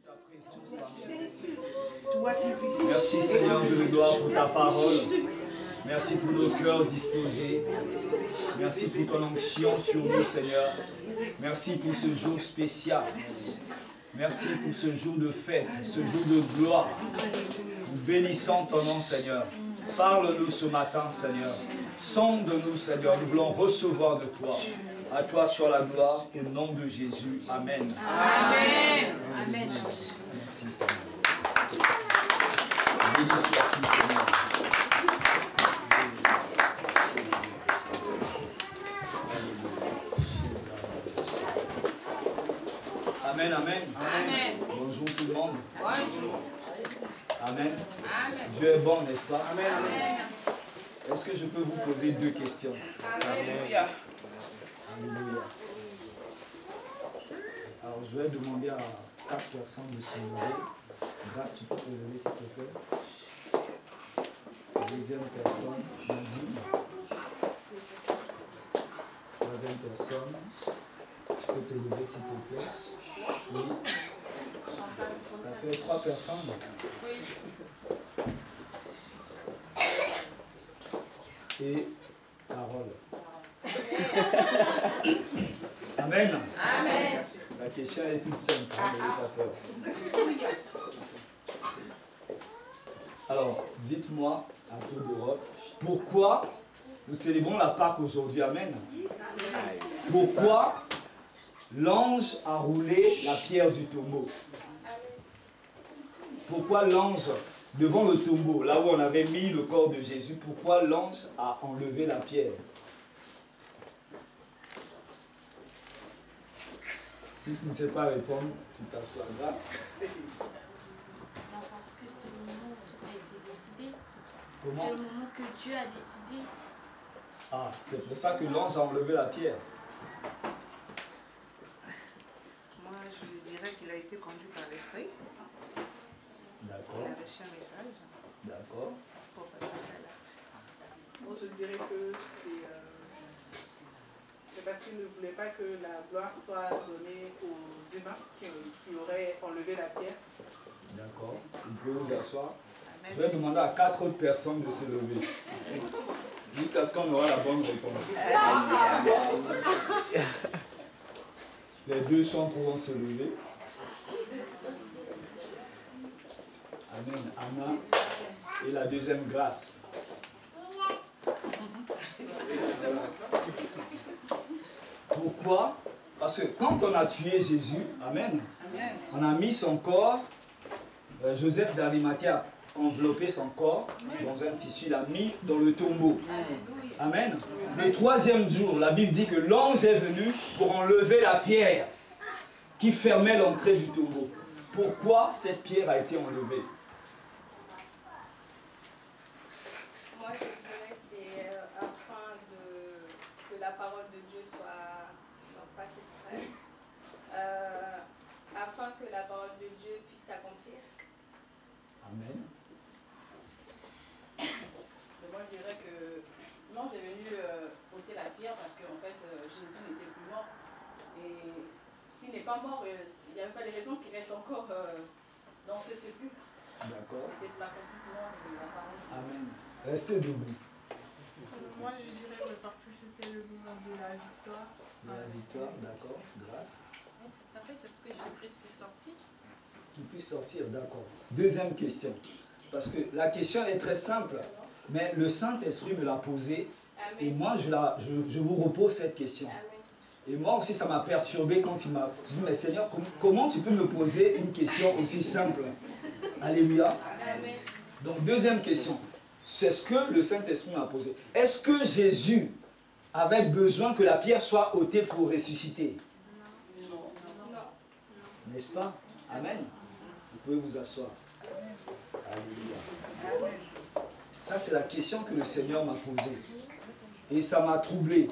Ta présence parmi nous. Merci Seigneur de gloire pour ta parole. Merci pour nos cœurs disposés. Merci pour ton onction sur nous Seigneur. Merci pour ce jour spécial. Merci pour ce jour de fête, ce jour de gloire. Nous bénissons ton nom Seigneur. Parle-nous ce matin Seigneur. Sonde-nous Seigneur. Nous voulons recevoir de toi. À toi soit la gloire, au nom de Jésus. Amen. Amen. Amen. Merci Seigneur. Béni sois-tu Seigneur. Amen, amen. Amen. Bonjour tout le monde. Bonjour. Amen. Amen. Dieu est bon, n'est-ce pas? Amen. Est-ce que je peux vous poser deux questions? Alléluia. Alléluia. Alors, je vais demander à 4 personnes de se lever. Grâce, tu peux te lever, s'il te plaît. Deuxième personne, Nadine. Troisième personne, tu peux te lever, s'il te plaît. Oui. Ça fait 3 personnes. Et Carole. Amen. Amen. La question est toute simple, hein, n'ayez pas peur. Alors, dites-moi, à tour d'Europe, pourquoi nous célébrons la Pâque aujourd'hui? Amen. Pourquoi l'ange a roulé la pierre du tombeau? Pourquoi l'ange, devant le tombeau, là où on avait mis le corps de Jésus, pourquoi l'ange a enlevé la pierre? Si tu ne sais pas répondre, tu t'assois. Grâce. Non, parce que c'est le moment où tout a été décidé. Comment? C'est le moment que Dieu a décidé. Ah, c'est pour ça que l'ange a enlevé la pierre. Moi, je dirais qu'il a été conduit par l'esprit. D'accord. Il a reçu un message D'accord. pour passer à l'acte. Moi, je dirais que c'est parce qu'il ne voulait pas que la gloire soit donnée aux humains qui auraient enlevé la pierre. D'accord. Vous pouvez vous asseoir. Amen. Je vais demander à 4 autres personnes de se lever. Jusqu'à ce qu'on aura la bonne réponse. Les deux chantres vont se lever. Amen. Anna et la deuxième Grâce. Voilà. Pourquoi? Parce que quand on a tué Jésus, amen, on a mis son corps, Joseph d'Arimathée a enveloppé son corps dans un tissu, il l'a mis dans le tombeau. Amen. Le troisième jour, la Bible dit que l'ange est venu pour enlever la pierre qui fermait l'entrée du tombeau. Pourquoi cette pierre a été enlevée? Moi, je dirais que c'est afin que la parole de Dieu soit, non pas cette phrase, afin que la parole de Dieu puisse s'accomplir. Amen. Mais moi, je dirais que l'ange est venu ôter la pierre parce qu'en fait, Jésus n'était plus mort. Et s'il n'est pas mort, il n'y avait pas de raison qu'il reste encore dans ce sépulcre. D'accord. C'était l'accomplissement de la parole. Amen. Restez debout. Moi, je dirais que parce que c'était le moment de la victoire. La victoire, d'accord. Grâce. Après, c'est pour que Jésus-Christ puisse sortir. Qui puisse sortir, d'accord. Deuxième question. Parce que la question est très simple, mais le Saint-Esprit me l'a posée. Et moi, je vous repose cette question. Et moi aussi, ça m'a perturbé quand il m'a dit, mais Seigneur, comment tu peux me poser une question aussi simple? Alléluia. Amen. Donc, deuxième question. C'est ce que le Saint-Esprit m'a posé. Est-ce que Jésus avait besoin que la pierre soit ôtée pour ressusciter? Non. N'est-ce pas? Amen. Vous pouvez vous asseoir. Alléluia. Ça, c'est la question que le Seigneur m'a posée. Et ça m'a troublé.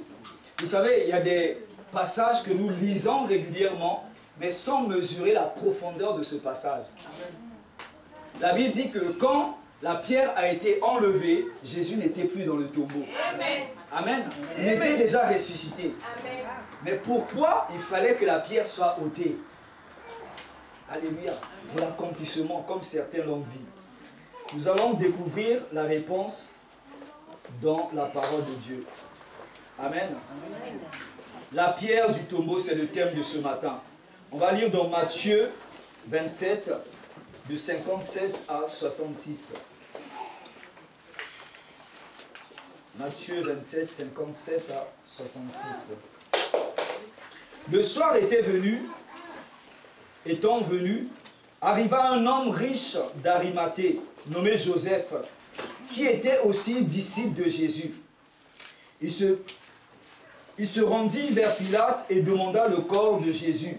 Vous savez, il y a des passages que nous lisons régulièrement, mais sans mesurer la profondeur de ce passage. La Bible dit que quand la pierre a été enlevée, Jésus n'était plus dans le tombeau. Amen. Amen. Il était déjà ressuscité. Amen. Mais pourquoi il fallait que la pierre soit ôtée? Alléluia. Pour l'accomplissement, comme certains l'ont dit. Nous allons découvrir la réponse dans la parole de Dieu. Amen. La pierre du tombeau, c'est le thème de ce matin. On va lire dans Matthieu 27, de 57 à 66. Matthieu 27, 57 à 66. Le soir était venu, étant venu, arriva un homme riche d'Arimathée, nommé Joseph, qui était aussi disciple de Jésus. Il se rendit vers Pilate et demanda le corps de Jésus.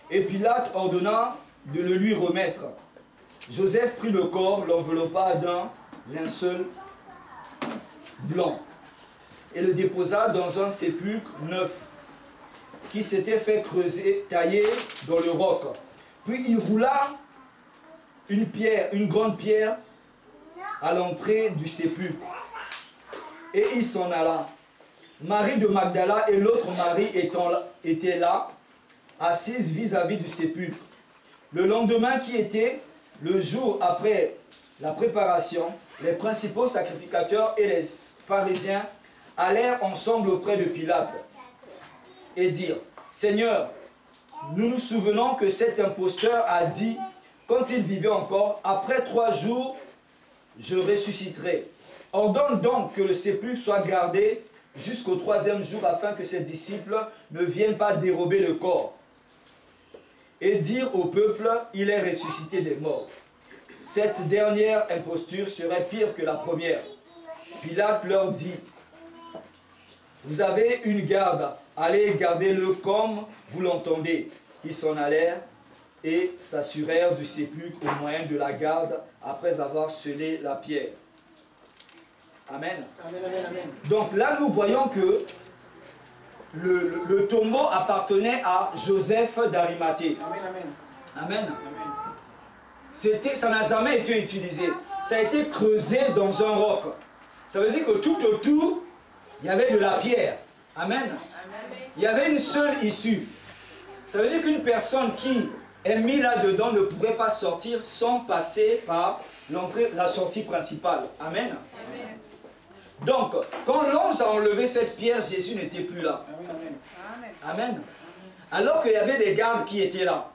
Et Pilate ordonna de le lui remettre. Joseph prit le corps, l'enveloppa d'un linceul blanc et le déposa dans un sépulcre neuf qui s'était fait creuser, tailler dans le roc. Puis il roula une grande pierre à l'entrée du sépulcre et il s'en alla. Marie de Magdala et l'autre Marie étaient là, assises vis-à-vis du sépulcre. Le lendemain, qui était le jour après la préparation, les principaux sacrificateurs et les pharisiens allèrent ensemble auprès de Pilate et dirent: Seigneur, nous nous souvenons que cet imposteur a dit, quand il vivait encore, après 3 jours, je ressusciterai. Ordonne donc que le sépulcre soit gardé jusqu'au 3e jour, afin que ses disciples ne viennent pas dérober le corps et dire au peuple, il est ressuscité des morts. Cette dernière imposture serait pire que la première. Pilate leur dit: vous avez une garde, allez garder-le comme vous l'entendez. Ils s'en allèrent et s'assurèrent du sépulcre au moyen de la garde, après avoir scellé la pierre. Amen. Amen, amen, amen. Donc là, nous voyons que le tombeau appartenait à Joseph d'Arimathée. Amen, amen. Amen. Amen. Ça n'a jamais été utilisé. Ça a été creusé dans un roc. Ça veut dire que tout autour, il y avait de la pierre. Amen. Il y avait une seule issue. Ça veut dire qu'une personne qui est mise là-dedans ne pourrait pas sortir sans passer par la sortie principale. Amen. Donc, quand l'ange a enlevé cette pierre, Jésus n'était plus là. Amen, amen. Amen. Alors qu'il y avait des gardes qui étaient là.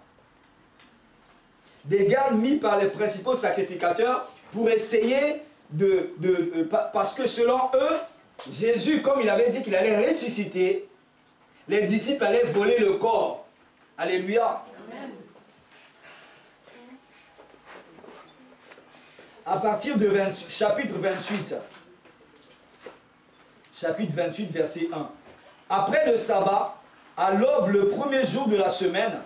Des gardes mis par les principaux sacrificateurs pour essayer parce que selon eux, Jésus, comme il avait dit qu'il allait ressusciter, les disciples allaient voler le corps. Alléluia. Amen. À partir de chapitre 28. Chapitre 28, verset 1. Après le sabbat, à l'aube, le premier jour de la semaine,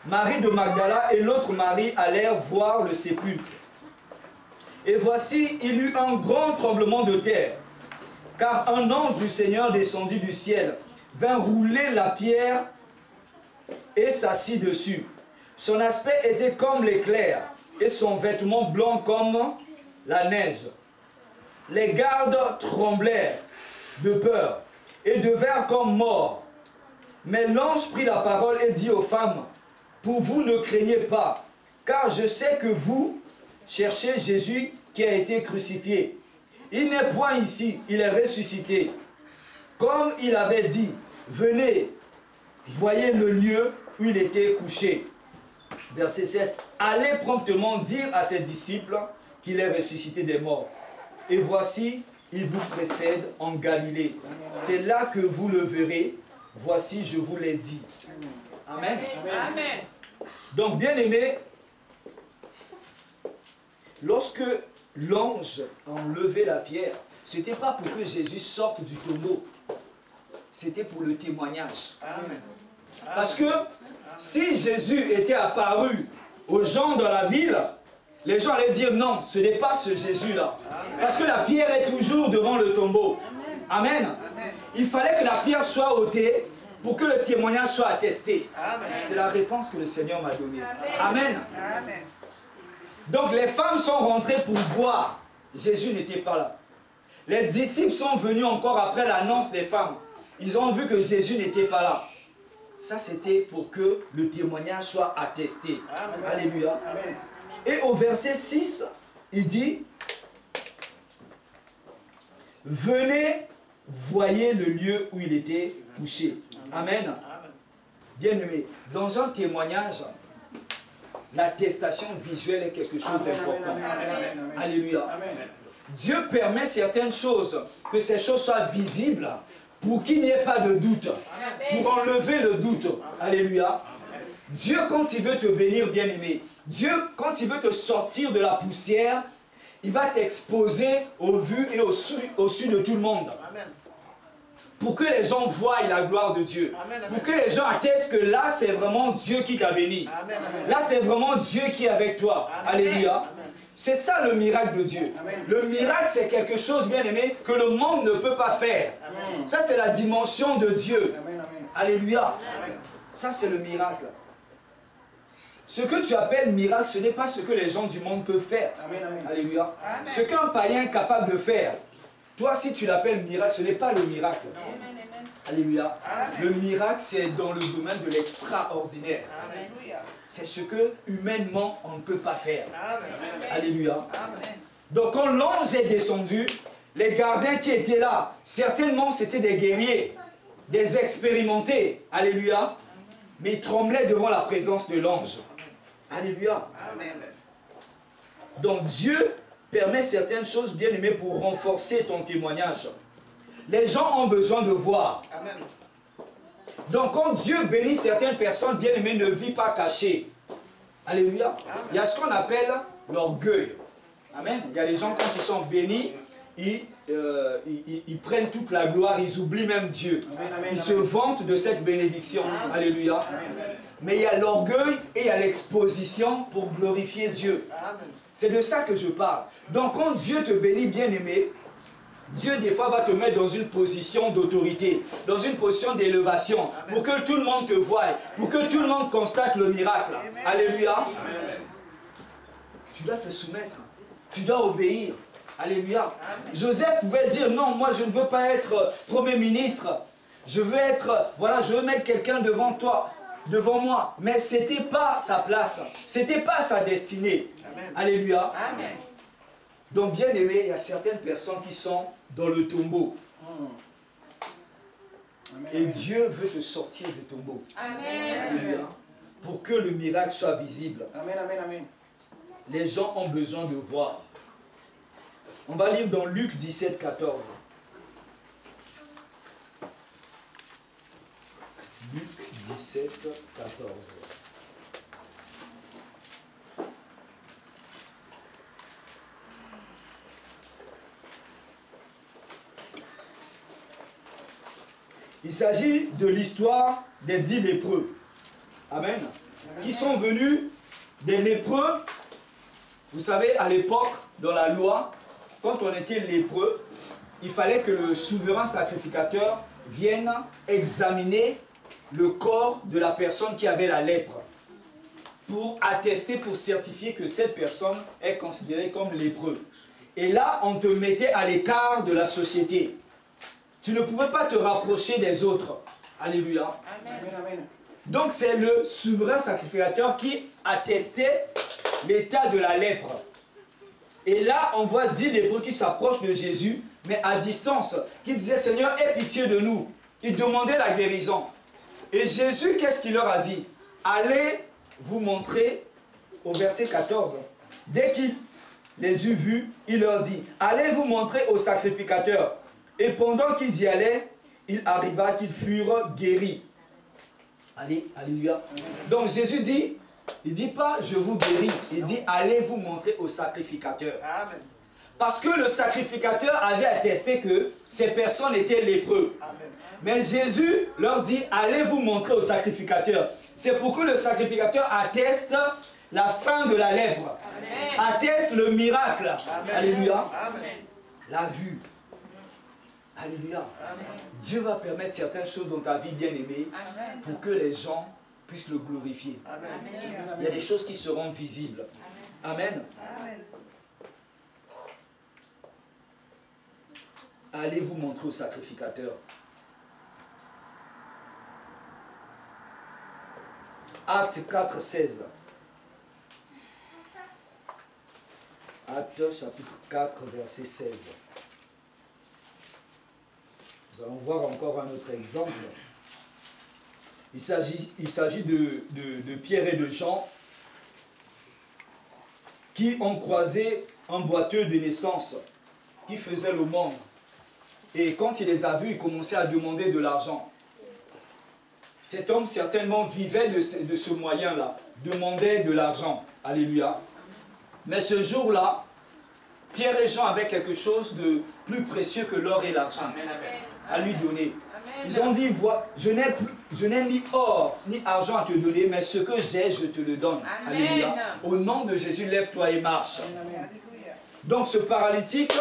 Marie de Magdala et l'autre Marie allèrent voir le sépulcre. Et voici, il y eut un grand tremblement de terre, car un ange du Seigneur descendit du ciel, vint rouler la pierre et s'assit dessus. Son aspect était comme l'éclair, et son vêtement blanc comme la neige. Les gardes tremblèrent de peur et devinrent comme morts. Mais l'ange prit la parole et dit aux femmes: pour vous, ne craignez pas, car je sais que vous cherchez Jésus qui a été crucifié. Il n'est point ici, il est ressuscité. Comme il avait dit, venez, voyez le lieu où il était couché. Verset 7. Allez promptement dire à ses disciples qu'il est ressuscité des morts. Et voici, il vous précède en Galilée. C'est là que vous le verrez. Voici, je vous l'ai dit. Amen. Amen. Donc, bien aimé, lorsque l'ange a enlevé la pierre, ce n'était pas pour que Jésus sorte du tombeau. C'était pour le témoignage. Amen. Parce que si Jésus était apparu aux gens dans la ville, les gens allaient dire non, ce n'est pas ce Jésus-là. Parce que la pierre est toujours devant le tombeau. Amen. Il fallait que la pierre soit ôtée pour que le témoignage soit attesté. C'est la réponse que le Seigneur m'a donnée. Amen. Amen. Donc les femmes sont rentrées pour voir. Jésus n'était pas là. Les disciples sont venus encore après l'annonce des femmes. Ils ont vu que Jésus n'était pas là. Ça, c'était pour que le témoignage soit attesté. Amen. Alléluia. Amen. Et au verset 6, il dit, « Venez, voyez le lieu où il était couché. » Amen. Amen. Bien-aimé, dans un témoignage, l'attestation visuelle est quelque chose d'important. Alléluia. Amen. Dieu permet certaines choses, que ces choses soient visibles, pour qu'il n'y ait pas de doute, pour enlever le doute. Alléluia. Dieu, quand il veut te bénir, bien-aimé, Dieu, quand il veut te sortir de la poussière, il va t'exposer au vu et au su de tout le monde. Amen. Pour que les gens voient la gloire de Dieu. Amen, amen. Pour que les gens attestent que là, c'est vraiment Dieu qui t'a béni. Amen, amen. Là, c'est vraiment Dieu qui est avec toi. Amen. Alléluia. Amen. C'est ça le miracle de Dieu. Amen. Le miracle, c'est quelque chose, bien aimé, que le monde ne peut pas faire. Amen. Ça, c'est la dimension de Dieu. Amen, amen. Alléluia. Amen. Ça, c'est le miracle. Ce que tu appelles miracle, ce n'est pas ce que les gens du monde peuvent faire. Amen, amen. Alléluia. Amen. Ce qu'un païen est capable de faire, toi, si tu l'appelles miracle, ce n'est pas le miracle. Alléluia. Amen. Le miracle, c'est dans le domaine de l'extraordinaire. Alléluia. C'est ce que, humainement, on ne peut pas faire. Amen. Alléluia. Amen. Donc, quand l'ange est descendu, les gardiens qui étaient là, certainement, c'était des guerriers, des expérimentés. Alléluia. Mais ils tremblaient devant la présence de l'ange. Alléluia. Amen. Donc, Dieu permet certaines choses, bien aimées, pour renforcer ton témoignage. Les gens ont besoin de voir. Amen. Donc, quand Dieu bénit certaines personnes, bien aimées, ne vit pas caché. Alléluia. Il y a ce qu'on appelle l'orgueil. Amen. Il y a des gens, quand ils sont bénis, ils prennent toute la gloire, ils oublient même Dieu. Amen, amen, Ils se amen. vantent de cette bénédiction. Amen. Alléluia. Amen. Mais il y a l'orgueil et il y a l'exposition pour glorifier Dieu. Amen. C'est de ça que je parle. Donc, quand Dieu te bénit, bien aimé, Dieu, des fois, va te mettre dans une position d'autorité, dans une position d'élévation, pour que tout le monde te voie, pour que tout le monde constate le miracle. Amen. Alléluia. Amen. Tu dois te soumettre. Tu dois obéir. Alléluia. Amen. Joseph pouvait dire, non, moi, je ne veux pas être Premier ministre. Je veux être, voilà, je veux mettre quelqu'un devant toi, devant moi. Mais ce n'était pas sa place. Ce n'était pas sa destinée. Amen. Alléluia. Amen. Donc, bien aimé, il y a certaines personnes qui sont dans le tombeau. Amen. Et Dieu veut te sortir du tombeau. Amen. Alléluia. Pour que le miracle soit visible. Amen, amen, amen. Les gens ont besoin de voir. On va lire dans Luc 17, 14. Luc 17, 14. Il s'agit de l'histoire des 10 lépreux. Amen. Qui sont venus des lépreux. Vous savez, à l'époque, dans la loi, quand on était lépreux, il fallait que le souverain sacrificateur vienne examiner le corps de la personne qui avait la lèpre pour attester, pour certifier que cette personne est considérée comme lépreux. Et là, on te mettait à l'écart de la société. Tu ne pouvais pas te rapprocher des autres. Alléluia. Amen, amen. Donc c'est le souverain sacrificateur qui attestait l'état de la lèpre. Et là, on voit 10 lépreux qui s'approchent de Jésus, mais à distance, qui disaient, Seigneur, aie pitié de nous. Ils demandaient la guérison. Et Jésus, qu'est-ce qu'il leur a dit? Allez vous montrer, au verset 14. Dès qu'il les eut vus, il leur dit, allez vous montrer au sacrificateur. Et pendant qu'ils y allaient, il arriva qu'ils furent guéris. Allez, alléluia. Donc Jésus dit, il ne dit pas je vous guéris, il dit allez vous montrer au sacrificateur. Amen. Parce que le sacrificateur avait attesté que ces personnes étaient lépreux. Amen. Mais Jésus leur dit allez vous montrer au sacrificateur. C'est pour que le sacrificateur atteste la fin de la lèpre. Amen. Atteste le miracle. Amen. Alléluia. Amen. La vue. Alléluia. Amen. Dieu va permettre certaines choses dans ta vie bien-aimée Amen. pour que les gens puissent le glorifier. Amen. Il y a des choses qui seront visibles. Amen. Amen. Allez vous montrer au sacrificateur. Acte 4, 16. Acte chapitre 4, verset 16. Nous allons voir encore un autre exemple. Il s'agit de Pierre et de Jean qui ont croisé un boiteux de naissance qui faisait le monde. Et quand il les a vus, il commençait à demander de l'argent. Cet homme certainement vivait de ce moyen-là, demandait de l'argent. Alléluia. Mais ce jour-là, Pierre et Jean avaient quelque chose de plus précieux que l'or et l'argent à lui donner. Ils ont dit, je n'ai ni or ni argent à te donner, mais ce que j'ai, je te le donne. Amen. Alléluia. Au nom de Jésus, lève-toi et marche. Amen. Donc ce paralytique,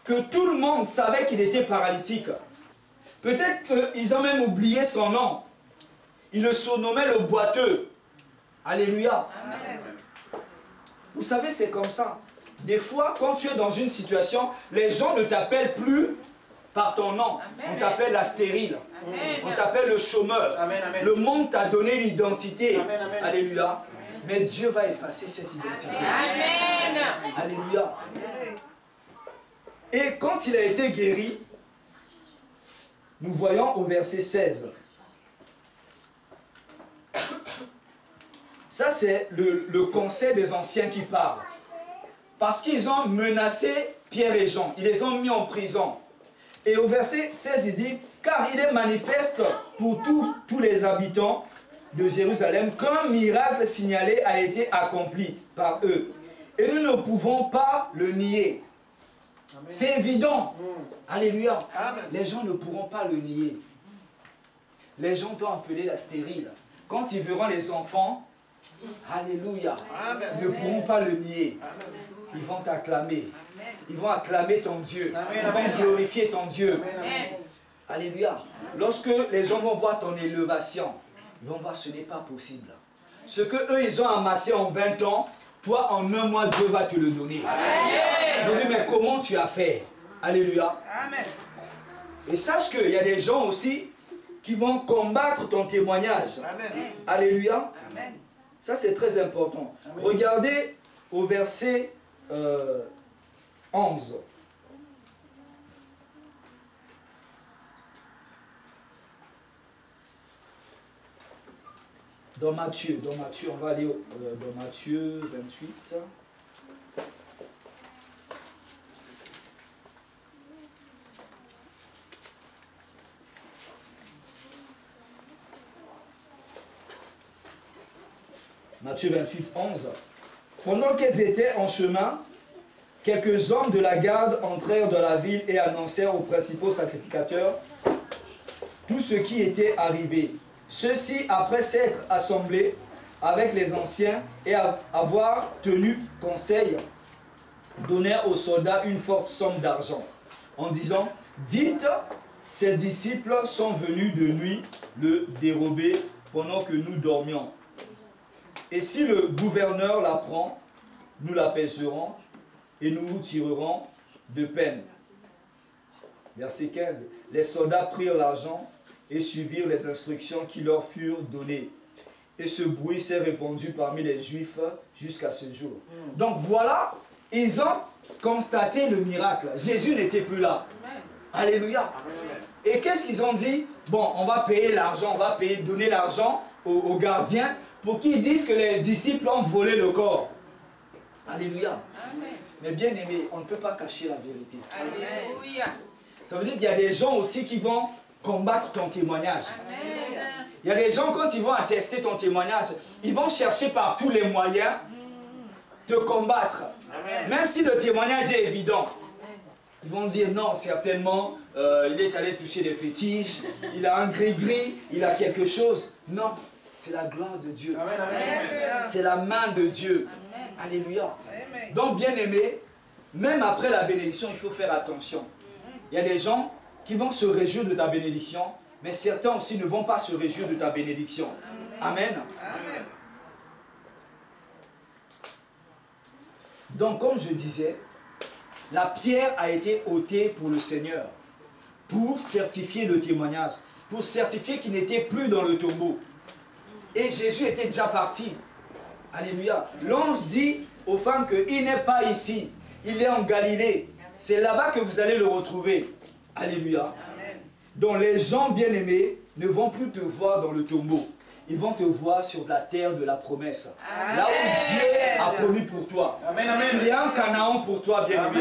que tout le monde savait qu'il était paralytique. Peut-être qu'ils ont même oublié son nom. Ils le surnommaient le boiteux. Alléluia. Amen. Vous savez, c'est comme ça. Des fois, quand tu es dans une situation, les gens ne t'appellent plus par ton nom. Amen. On t'appelle la stérile. Amen. On t'appelle le chômeur. Amen, amen. Le monde t'a donné une identité. Amen, amen. Alléluia. Mais Dieu va effacer cette identité. Amen. Alléluia. Et quand il a été guéri, nous voyons au verset 16. Ça, c'est le conseil des anciens qui parle. Parce qu'ils ont menacé Pierre et Jean. Ils les ont mis en prison. Et au verset 16, il dit, « Car il est manifeste pour tous les habitants de Jérusalem qu'un miracle signalé a été accompli par eux. Et nous ne pouvons pas le nier. » C'est évident. Alléluia. Amen. Les gens ne pourront pas le nier. Les gens t'ont appelé la stérile. Quand ils verront les enfants, alléluia, Amen. ils ne pourront pas le nier. Amen. Ils vont t'acclamer. Ils vont acclamer ton Dieu. Amen. Ils vont glorifier ton Dieu. Amen. Alléluia. Lorsque les gens vont voir ton élévation, ils vont voir que ce n'est pas possible. Ce que eux ils ont amassé en 20 ans, toi en un mois, Dieu va te le donner. Ils vont dire, mais comment tu as fait? Alléluia. Amen. Et sache qu'il y a des gens aussi qui vont combattre ton témoignage. Amen. Alléluia. Amen. Ça, c'est très important. Amen. Regardez au verset 11. Dans Matthieu, on va aller dans Matthieu 28. Matthieu 28, 11. Pendant qu'ils étaient en chemin, quelques hommes de la garde entrèrent dans la ville et annoncèrent aux principaux sacrificateurs tout ce qui était arrivé. Ceux-ci, après s'être assemblés avec les anciens et avoir tenu conseil, donnèrent aux soldats une forte somme d'argent, en disant, dites, ces disciples sont venus de nuit le dérober pendant que nous dormions. Et si le gouverneur l'apprend, nous l'apaiserons et nous vous tirerons de peine. Verset 15. Les soldats prirent l'argent et suivirent les instructions qui leur furent données. Et ce bruit s'est répandu parmi les Juifs jusqu'à ce jour. Donc voilà, ils ont constaté le miracle. Jésus n'était plus là. Alléluia. Et qu'est-ce qu'ils ont dit? Bon, on va payer l'argent, on va donner l'argent aux gardiens pour qu'ils disent que les disciples ont volé le corps. Alléluia. Mais bien aimé, on ne peut pas cacher la vérité. Alléluia. Ça veut dire qu'il y a des gens aussi qui vont combattre ton témoignage. Il y a des gens, quand ils vont attester ton témoignage, ils vont chercher par tous les moyens de combattre. Amen. Même si le témoignage est évident. Ils vont dire non, certainement, il est allé toucher des fétiches, il a un gris-gris, il a quelque chose. Non, c'est la gloire de Dieu. Amen. Amen. C'est la main de Dieu. Alléluia. Donc, bien aimé, même après la bénédiction, il faut faire attention. Il y a des gens qui vont se réjouir de ta bénédiction, mais certains aussi ne vont pas se réjouir de ta bénédiction. Amen. Amen. Donc, comme je disais, la pierre a été ôtée pour le Seigneur, pour certifier le témoignage, pour certifier qu'il n'était plus dans le tombeau. Et Jésus était déjà parti. Alléluia. L'ange dit aux femmes qu'il n'est pas ici. Il est en Galilée. C'est là-bas que vous allez le retrouver. Alléluia. Donc les gens bien-aimés ne vont plus te voir dans le tombeau. Ils vont te voir sur la terre de la promesse. Amen. Là où Dieu a promis pour toi. Amen, amen. Il y a un Canaan pour toi, bien-aimé.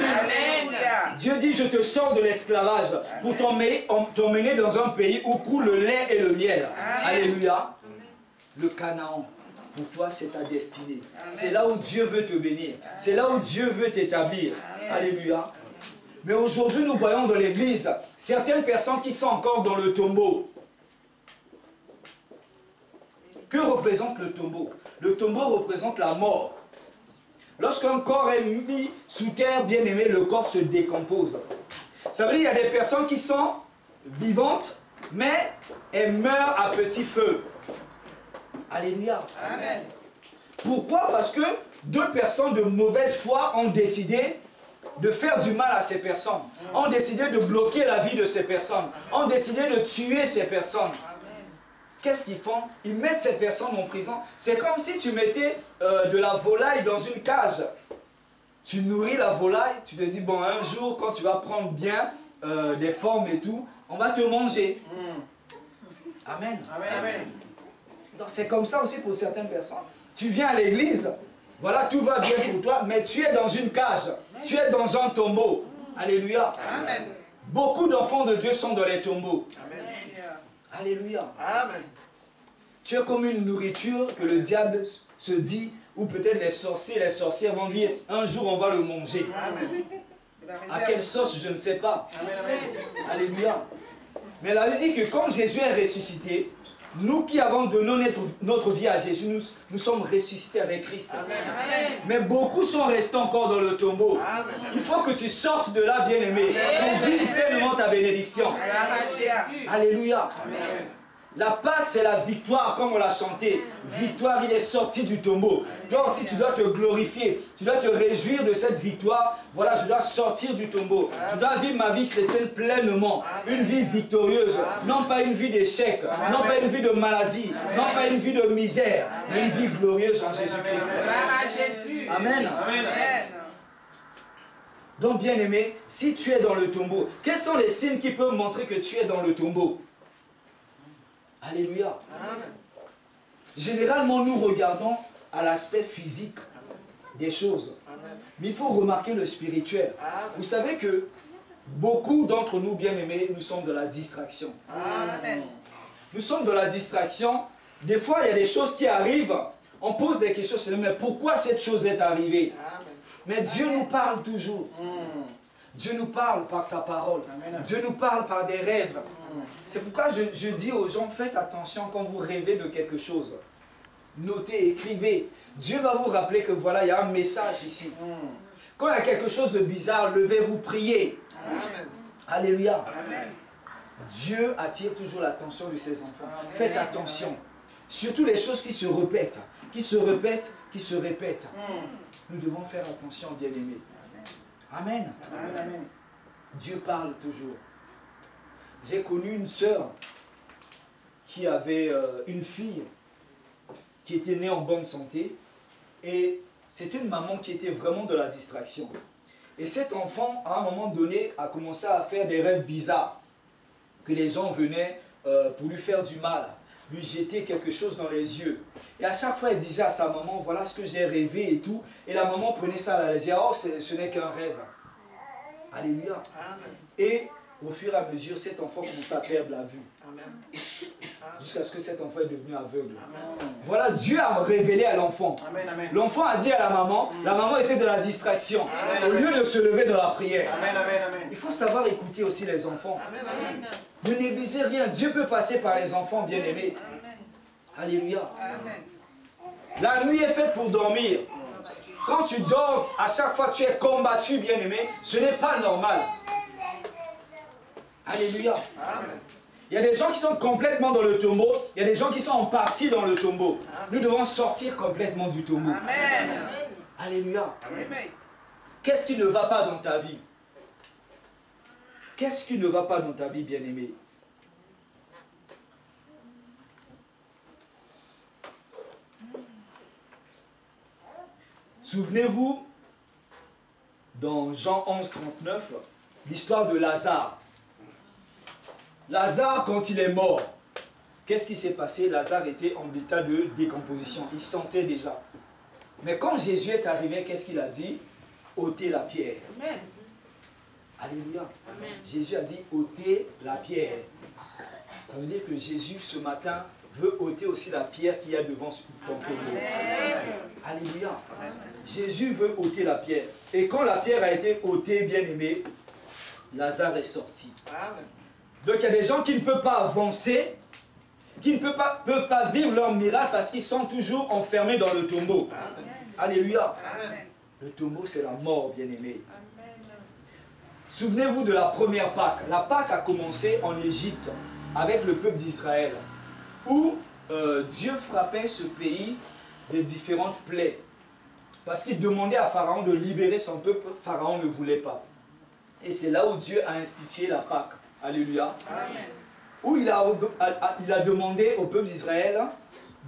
Dieu dit, je te sors de l'esclavage pour t'emmener dans un pays où coule le lait et le miel. Amen. Alléluia. Le Canaan, pour toi, c'est ta destinée. C'est là où Dieu veut te bénir. C'est là où Dieu veut t'établir. Alléluia. Mais aujourd'hui, nous voyons dans l'église certaines personnes qui sont encore dans le tombeau. Que représente le tombeau? Le tombeau représente la mort. Lorsqu'un corps est mis sous terre, bien aimé, le corps se décompose. Ça veut dire qu'il y a des personnes qui sont vivantes, mais elles meurent à petit feu. Alléluia. Amen. Pourquoi? Parce que deux personnes de mauvaise foi ont décidé de faire du mal à ces personnes, ont décidé de bloquer la vie de ces personnes, ont décidé de tuer ces personnes. Qu'est-ce qu'ils font? Ils mettent ces personnes en prison. C'est comme si tu mettais de la volaille dans une cage. Tu nourris la volaille, tu te dis, bon, un jour, quand tu vas prendre bien des formes et tout, on va te manger. Amen. Amen, amen. Donc c'est comme ça aussi pour certaines personnes. Tu viens à l'église, voilà, tout va bien pour toi, mais tu es dans une cage. Tu es dans un tombeau. Alléluia. Amen. Beaucoup d'enfants de Dieu sont dans les tombeaux. Amen. Alléluia. Amen. Tu es comme une nourriture que le diable se dit, ou peut-être les sorciers, les sorcières vont dire, un jour on va le manger. Amen. À quelle sauce, je ne sais pas. Amen, amen. Alléluia. Mais la Bible dit que quand Jésus est ressuscité, nous qui avons donné notre vie à Jésus, nous sommes ressuscités avec Christ. Amen. Mais beaucoup sont restés encore dans le tombeau. Amen. Il faut que tu sortes de là, bien-aimé, pour vivre pleinement ta bénédiction. Amen. Alléluia. Amen. La Pâque, c'est la victoire, comme on l'a chanté. Victoire, il est sorti du tombeau. Toi aussi, tu dois te glorifier. Tu dois te réjouir de cette victoire. Voilà, je dois sortir du tombeau. Je dois vivre ma vie chrétienne pleinement. Une vie victorieuse. Non pas une vie d'échec. Non pas une vie de maladie. Non pas une vie de misère. Mais une vie glorieuse en Jésus-Christ. Amen. Amen. Donc, bien-aimé, si tu es dans le tombeau, quels sont les signes qui peuvent montrer que tu es dans le tombeau? Alléluia. Amen. Généralement, nous regardons à l'aspect physique des choses. Amen. Mais il faut remarquer le spirituel. Amen. Vous savez que beaucoup d'entre nous, bien-aimés, nous sommes de la distraction. Amen. Nous sommes de la distraction. Des fois, il y a des choses qui arrivent. On pose des questions, mais pourquoi cette chose est arrivée? Amen. Mais Dieu nous parle toujours. Dieu nous parle par sa parole. Amen. Dieu nous parle par des rêves. C'est pourquoi je dis aux gens, faites attention quand vous rêvez de quelque chose. Notez, écrivez. Dieu va vous rappeler que voilà, il y a un message ici. Quand il y a quelque chose de bizarre, levez-vous, priez. Amen. Alléluia. Amen. Dieu attire toujours l'attention de ses enfants. Amen. Faites attention. Surtout les choses qui se répètent. Qui se répètent, qui se répètent. Nous devons faire attention, bien-aimés. Amen. Amen. Amen. Dieu parle toujours. J'ai connu une sœur qui avait une fille qui était née en bonne santé et c'est une maman qui était vraiment de la distraction. Et cet enfant, à un moment donné, a commencé à faire des rêves bizarres, que les gens venaient pour lui faire du mal, lui jeter quelque chose dans les yeux. Et à chaque fois, elle disait à sa maman, voilà ce que j'ai rêvé et tout. Et la maman prenait ça à la légère, oh, ce n'est qu'un rêve. Alléluia. Amen. Et au fur et à mesure, cet enfant commençait à perdre la vue. Jusqu'à ce que cet enfant est devenu aveugle. Amen. Voilà, Dieu a révélé à l'enfant. L'enfant a dit à la maman était de la distraction. Amen. Au lieu de se lever de la prière. Amen. Amen. Il faut savoir écouter aussi les enfants. Amen. Ne négligez rien. Dieu peut passer par les enfants bien-aimés. Alléluia. Amen. La nuit est faite pour dormir. Quand tu dors, à chaque fois tu es combattu, bien-aimé, ce n'est pas normal. Alléluia. Amen. Il y a des gens qui sont complètement dans le tombeau, il y a des gens qui sont en partie dans le tombeau. Amen. Nous devons sortir complètement du tombeau. Amen. Alléluia. Qu'est-ce qui ne va pas dans ta vie? Qu'est-ce qui ne va pas dans ta vie, bien-aimé? Souvenez-vous, dans Jean 11, 39, l'histoire de Lazare. Lazare, quand il est mort, qu'est-ce qui s'est passé? Lazare était en état de décomposition. Il sentait déjà. Mais quand Jésus est arrivé, qu'est-ce qu'il a dit? Ôtez la pierre. Amen. Alléluia. Amen. Jésus a dit ôtez la pierre. Ça veut dire que Jésus, ce matin, veut ôter aussi la pierre qu'il y a devant ton tombeau. Alléluia. Jésus veut ôter la pierre. Et quand la pierre a été ôtée, bien aimé, Lazare est sorti. Donc il y a des gens qui ne peuvent pas avancer, qui ne peuvent pas vivre leur miracle parce qu'ils sont toujours enfermés dans le tombeau. Alléluia. Le tombeau, c'est la mort, bien aimé. Souvenez-vous de la première Pâque. La Pâque a commencé en Égypte avec le peuple d'Israël, où Dieu frappait ce pays de différentes plaies. Parce qu'il demandait à Pharaon de libérer son peuple, Pharaon ne voulait pas. Et c'est là où Dieu a institué la Pâque. Alléluia. Amen. Où il a demandé au peuple d'Israël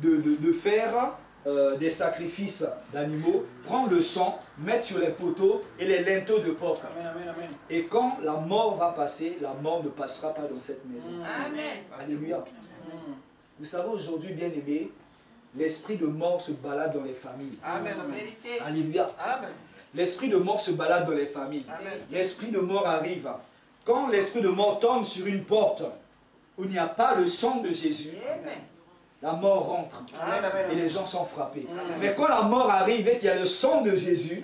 de faire des sacrifices d'animaux, prendre le sang, mettre sur les poteaux et les linteaux de porte. Amen, amen, amen. Et quand la mort va passer, la mort ne passera pas dans cette maison. Amen. Alléluia. Vous savez, aujourd'hui, bien aimé, l'esprit de mort se balade dans les familles. Amen, amen. Vérité. Alléluia. Amen. L'esprit de mort se balade dans les familles. L'esprit de mort arrive. Quand l'esprit de mort tombe sur une porte où il n'y a pas le sang de Jésus, Amen. la mort rentre. Amen, amen, Et les gens sont frappés. Mais quand la mort arrive et qu'il y a le sang de Jésus,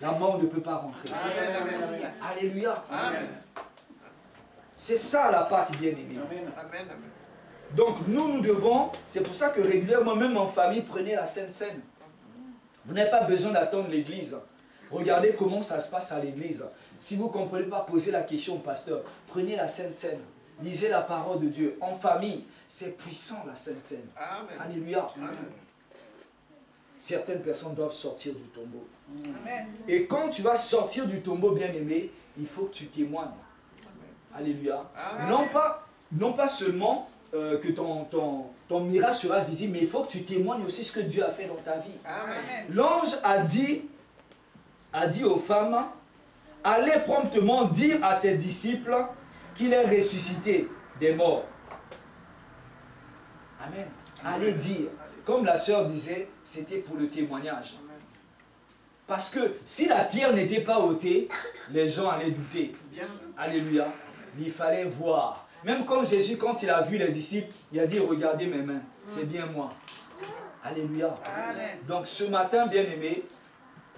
la mort ne peut pas rentrer. Amen, amen, amen. Alléluia. Amen. C'est ça la Pâque, bien aimée. Amen, amen. Donc nous devons, c'est pour ça que régulièrement, même en famille, prenez la Sainte Seine. Vous n'avez pas besoin d'attendre l'église. Regardez comment ça se passe à l'église. Si vous ne comprenez pas, posez la question au pasteur. Prenez la Sainte Seine. Lisez la parole de Dieu. En famille, c'est puissant la Sainte Seine. Amen. Alléluia. Amen. Certaines personnes doivent sortir du tombeau. Amen. Et quand tu vas sortir du tombeau, bien aimé, il faut que tu témoignes. Alléluia. Amen. Non pas seulement que ton miracle sera visible, mais il faut que tu témoignes aussi ce que Dieu a fait dans ta vie. Amen. L'ange a dit aux femmes, allez promptement dire à ses disciples qu'il est ressuscité des morts. Amen. Allez dire. Comme la sœur disait, c'était pour le témoignage. Parce que si la pierre n'était pas ôtée, les gens allaient douter. Bien sûr. Alléluia. Mais il fallait voir. Même comme Jésus, quand il a vu les disciples, il a dit, regardez mes mains, c'est bien moi. Alléluia. Amen. Donc ce matin, bien aimé,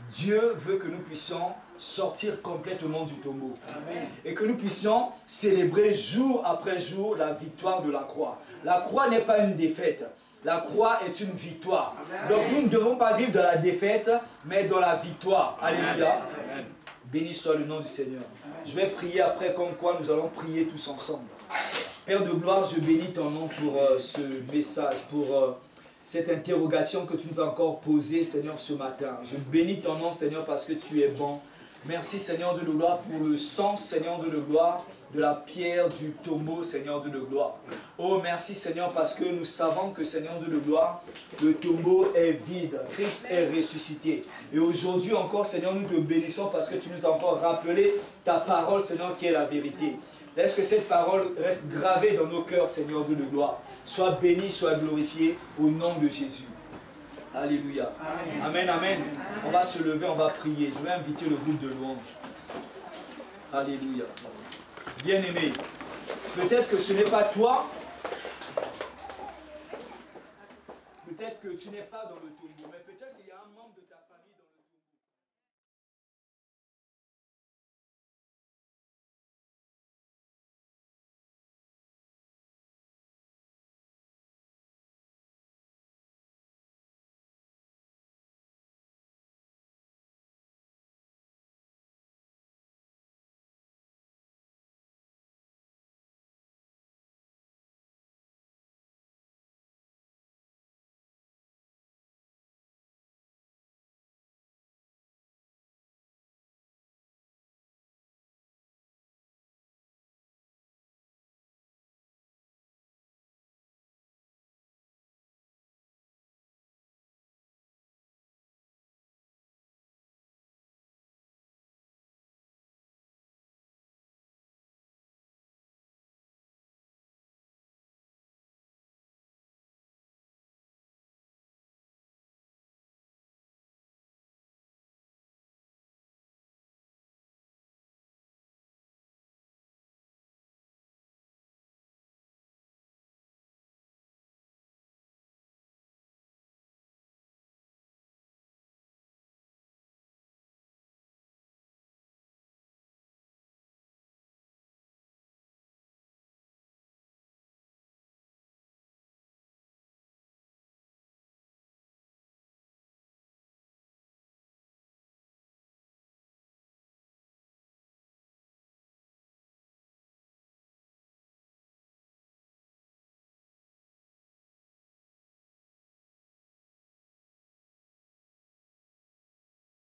Dieu veut que nous puissions sortir complètement du tombeau. Amen. Et que nous puissions célébrer jour après jour la victoire de la croix. La croix n'est pas une défaite. La croix est une victoire. Donc nous ne devons pas vivre dans la défaite, mais dans la victoire. Alléluia. Amen. Béni soit le nom du Seigneur. Je vais prier après, comme quoi nous allons prier tous ensemble. Père de gloire, je bénis ton nom pour ce message, pour cette interrogation que tu nous as encore posée, Seigneur, ce matin. Je bénis ton nom, Seigneur, parce que tu es bon. Merci, Seigneur Dieu de gloire, pour le sang, Seigneur Dieu de gloire, de la pierre du tombeau, Seigneur Dieu de gloire. Oh, merci, Seigneur, parce que nous savons que, Seigneur Dieu de gloire, le tombeau est vide. Christ est ressuscité. Et aujourd'hui encore, Seigneur, nous te bénissons parce que tu nous as encore rappelé ta parole, Seigneur, qui est la vérité. Laisse que cette parole reste gravée dans nos cœurs, Seigneur Dieu de gloire. Sois béni, sois glorifié au nom de Jésus. Alléluia. Amen. Amen, amen. On va se lever, on va prier. Je vais inviter le groupe de louanges. Alléluia. Bien-aimé, peut-être que ce n'est pas toi. Peut-être que tu n'es pas dans le tombeau, mais peut-être